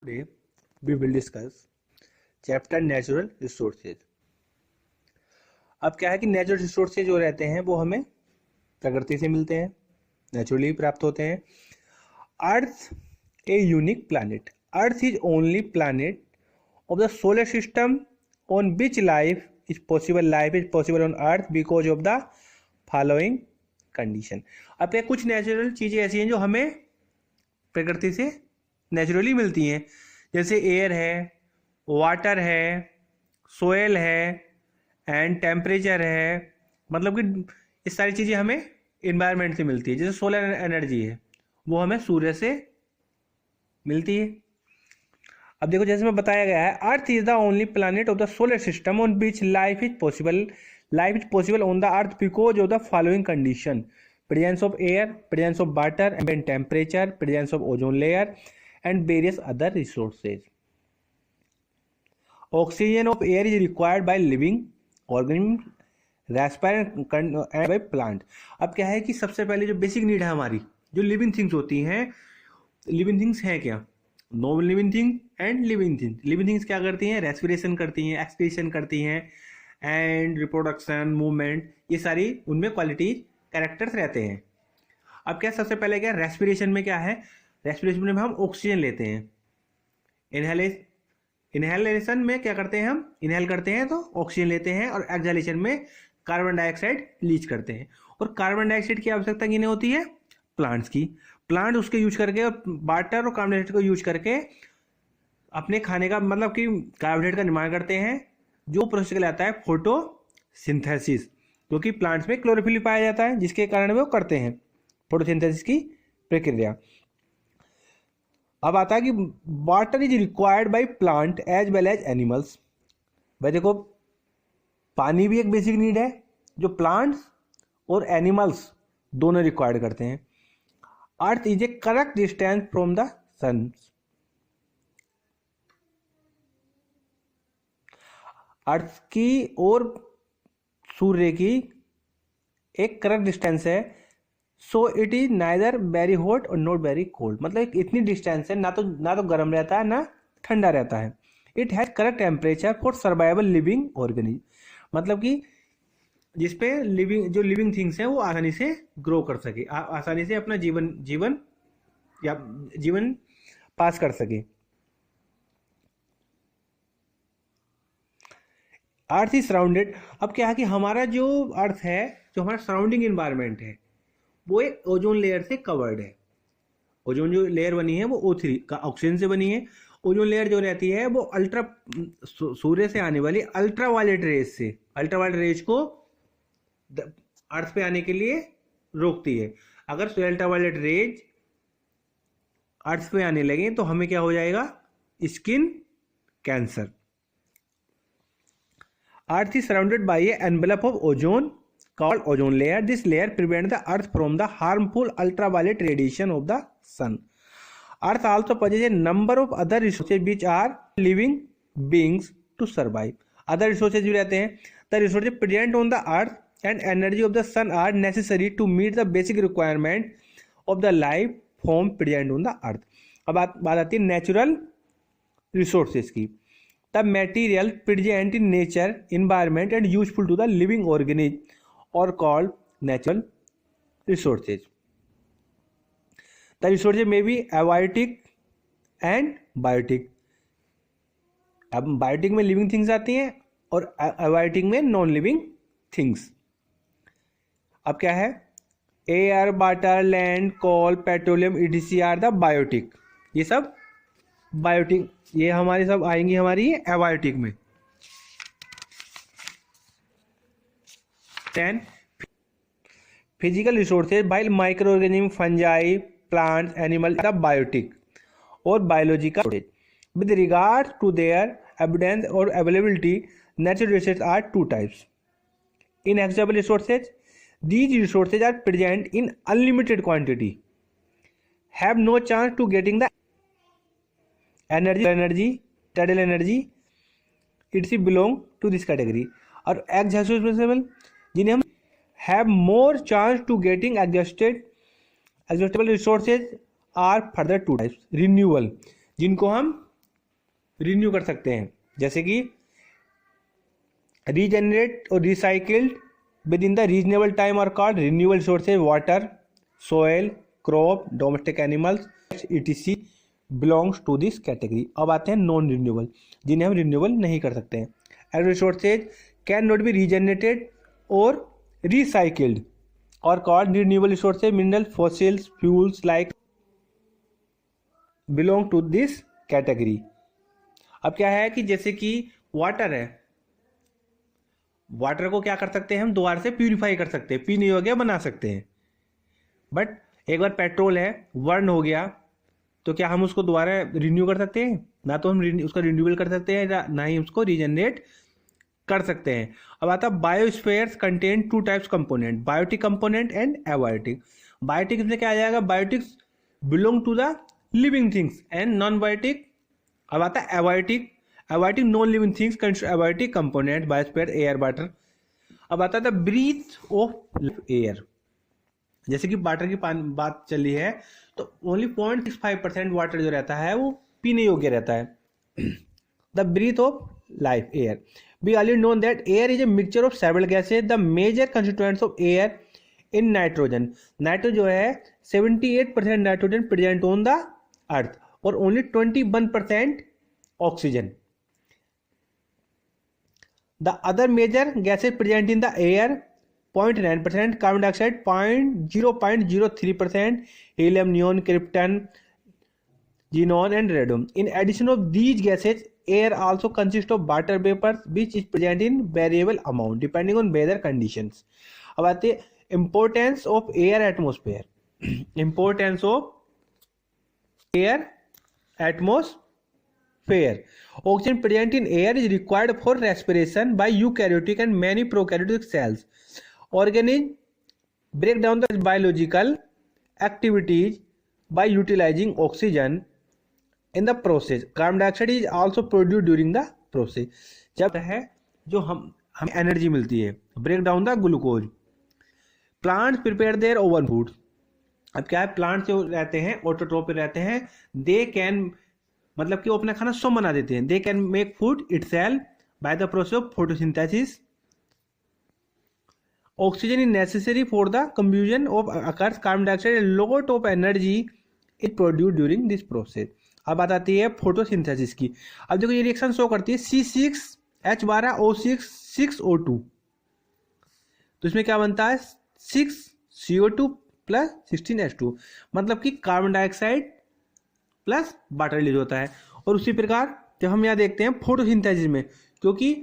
Today we will discuss chapter natural resources। अब क्या है कि नेचुरल रिसोर्सेज जो रहते हैं वो हमें प्रकृति से मिलते हैं, नेचुरली प्राप्त होते हैं। Earth a unique planet. Earth is only planet of the solar system on which life is possible. Life is possible on Earth because of the following condition. अब क्या कुछ नेचुरल चीज़ें ऐसी हैं जो हमें प्रकृति से नेचुरली मिलती हैं, जैसे एयर है, वाटर है, सोयल है एंड टेम्परेचर है। मतलब कि ये सारी चीज़ें हमें इन्वायरमेंट से मिलती है। जैसे सोलर एनर्जी है वो हमें सूर्य से मिलती है। अब देखो जैसे मैं बताया गया है, earth is the only planet of the solar system on which life is possible. Life is possible on the earth because of the following condition: presence of air, presence of water, ambient temperature, presence of ozone layer and various other resources. Oxygen of air is required by living organisms, respire and by plant. अब क्या है कि सबसे पहले जो basic need है हमारी, जो लिविंग थिंग्स होती हैं, लिविंग थिंग्स हैं क्या? Non living thing and living thing. Living things क्या करती हैं? रेस्पिरेशन करती हैं, एक्सक्रीशन करती हैं एंड रिप्रोडक्शन, मूवमेंट, ये सारी उनमें क्वालिटीज कैरेक्टर्स रहते हैं। अब क्या सबसे पहले क्या रेस्पिरेशन में क्या है? रेस्पिरेशन में हम ऑक्सीजन लेते हैं। इनहेलेशन में क्या करते हैं? हम इनहेल करते हैं तो ऑक्सीजन लेते हैं, और एक्सहेलेशन में कार्बन डाइऑक्साइड रिलीज करते हैं। और कार्बन डाइऑक्साइड की आवश्यकता किन्हें होती है? प्लांट्स की। प्लांट उसके यूज करके और वाटर और कार्बन डाइऑक्साइड को यूज करके अपने खाने का मतलब कि कार्बोहाइड्रेट का निर्माण करते हैं, जो प्रोसेस कहलाता है फोटोसिंथेसिस, क्योंकि प्लांट्स में क्लोरोफिल पाया जाता है जिसके कारण वो करते हैं फोटोसिंथेसिस की प्रक्रिया। अब आता है कि water is required by plant as well as animals. भाई देखो, पानी भी एक बेसिक नीड है जो प्लांट्स और एनिमल्स दोनों रिक्वायर्ड करते हैं। Earth is a correct distance from the sun. Earth की और सूर्य की एक करेक्ट डिस्टेंस है। So it is neither very hot और नॉट वेरी कोल्ड। मतलब इतनी डिस्टेंस है, ना तो गर्म रहता है ना ठंडा रहता है। It has correct temperature for survival living organism. मतलब कि जिसपे जो लिविंग थिंग्स हैं वो आसानी से ग्रो कर सके, आसानी से अपना जीवन पास कर सके। Earth is surrounded. अब क्या है कि हमारा जो अर्थ है, जो हमारा सराउंडिंग इन्वायरमेंट है, वो एक ओजोन लेयर से कवर्ड है। ओजोन जो लेयर बनी है वो O3 का ऑक्सीजन से बनी है। ओजोन लेयर जो रहती है वो सूर्य से आने वाली अल्ट्रावायलेट रेज को अर्थ पे आने के लिए रोकती है। अगर अल्ट्रावायलेट रेज अर्थ पे आने लगे तो हमें क्या हो जाएगा? Skin cancer. Earth is surrounded by an envelope of ozone called ozone layer. This layer prevents the Earth from the harmful ultraviolet radiation of the sun. Earth also possesses a number of other resources which are living beings to survive. Other resources भी रहते हैं। The resources present on the Earth and energy of the sun are necessary to meet the basic requirement of the life form present on the Earth. अब बात आती है natural resources की। The material present in nature environment and useful to the living organism are called natural resources. The resources may be abiotic and biotic. अब biotic में living things आती हैं और abiotic में नॉन लिविंग थिंग्स। अब क्या है? Air, water, land, coal, petroleum etc are the biotic. ये सब बायोटिक, ये हमारी सब आएंगी हमारी एबायोटिक में। 10 physical resources by micro organism, fungi, plants, animal the biotic और biological. With regard to their evidence और availability, natural resources are two types: inaccessible resources, these resources are present in unlimited quantity, have no chance to getting the energy tidal energy, it's belong to this category. और exhaustible, जिन्हें हम have more chance to getting exhaustible resources are further two types: renewal, जिनको हम renew कर सकते हैं, जैसे कि रीजेनरेट और recycled within the reasonable time और called renewable resources, water, soil, crop, domestic animals etc belongs to this category. अब आते हैं नॉन रिन्यूएबल, जिन्हें हम रिन्यूएबल नहीं कर सकते हैं। As resources can not be regenerated और रिसाइकिल्ड और called renewable resources, mineral, fossils, fuels like belong to this category. अब क्या है कि जैसे कि वाटर है, वाटर को क्या कर सकते हैं हम, दोबारा से प्यूरिफाई कर सकते हैं, पीने योग्य बना सकते हैं। बट एक बार पेट्रोल है, बर्न हो गया, तो क्या हम उसको दोबारा रिन्यू कर सकते हैं? ना तो हम उसका रिन्यूअल कर सकते हैं, ना ही उसको रीजनरेट कर सकते हैं। अब आता है biospheres contain two types component, biotic component and abiotic. Biotic में क्या आ जाएगा, biotics belong to the living things and non biotic. अब आता है abiotic, abiotic non living things abiotic component, biosphere, air, water. अब आता है ब्रीथ ऑफ एयर, जैसे कि वाटर की बात चली है तो ओनली 0.65% वाटर जो रहता है वो पीने योग्य रहता है। The breath of life air, we already known that air is a mixture of several gases. The major constituents of air in nitrogen, nitrogen जो है 78% nitrogen present on the earth और only 21% oxygen. The other major gases present in the air 0.9%, carbon dioxide 0.03%, helium, neon, krypton, xenon and radium. In addition of these gases, air also consists of water vapor which is present in variable amount depending on weather conditions. अब आते हैं importance of air atmosphere. Importance of air atmosphere. Oxygen present in air is required for respiration by eukaryotic and many prokaryotic cells. Organisms break down the biological activities by utilizing oxygen in the process. Carbon dioxide is also produced during the process. जब है जो हमें energy मिलती है, break down the glucose. Plants prepare their own food. अब क्या है, plants जो रहते हैं ऑटोट्रोफ रहते हैं, दे कैन मतलब कि वो अपना खाना स्वयं बना देते हैं। They can make food itself by the process of photosynthesis. Oxygen is necessary for the combustion of occurs. Carbon dioxide lot of energy is produce during this process. अब बात आती है फोटोसिंथेसिस की। अब देखो ये रिएक्शन शो करती है C6H12O6 6O2, तो इसमें क्या बनता है 6CO2 प्लस 16H2, मतलब कि carbon dioxide plus water release होता है। और उसी प्रकार जब हम यहाँ देखते हैं फोटोसिंथेसिस में, क्योंकि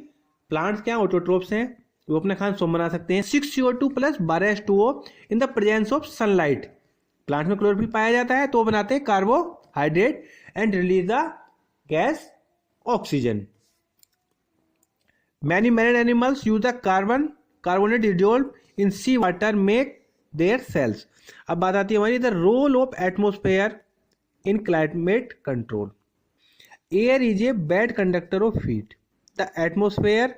प्लांट्स क्या ऑटोट्रोफ्स हैं, वो अपना खाना स्वयं बना सकते हैं, 6CO2 plus 12H2O in the presence of sunlight. Plant में क्लोरोफिल पाया जाता है तो बनाते हैं carbohydrate and release the gas oxygen. Many marine animals use the carbonate dissolved in sea water make their cells. अब बात आती है हमारी the role of atmosphere in climate control. Air is a bad conductor of heat. The atmosphere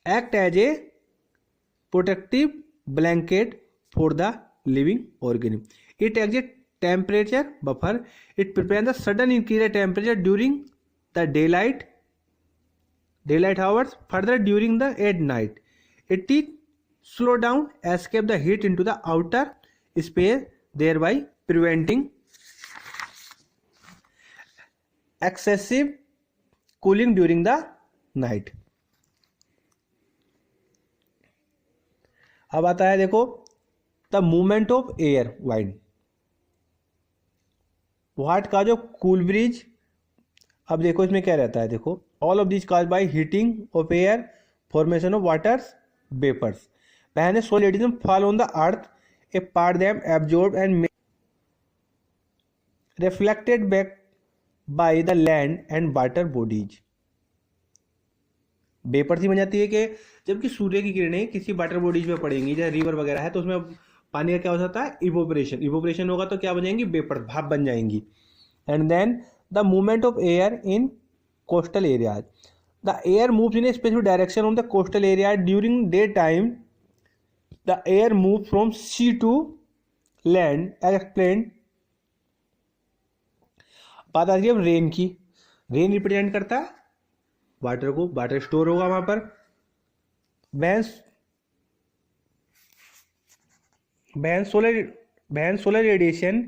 act as a protective blanket for the living organism. It acts as temperature buffer. It prevents the sudden increase in temperature during the daylight hours. Further, during the at night, it is slow down escape the heat into the outer space, thereby preventing excessive cooling during the night. अब आता है देखो the movement of air wide. What का जो cool bridge, अब देखो इसमें क्या रहता है, देखो all of this cause by heating of air, formation of water vapours, when solidism fall on the earth a part them absorb and reflected back by the land and water bodies. Vapour सी बन जाती है कि जबकि सूर्य की किरणें किसी water bodies में पड़ेंगी, जैसे रिवर वगैरह है, तो उसमें पानी का क्या हो जाता है, इवोपरेशन होगा तो क्या बन जाएंगी, वेपर, भाप बन जाएंगी। And then the movement of air in coastal areas. The air moves in a specific direction on the coastal area during day time. The air move from sea to land as explained. बात आ रही है अब rain की। Rain represent करता है water को, water store होगा वहां पर। When when solar when solar radiation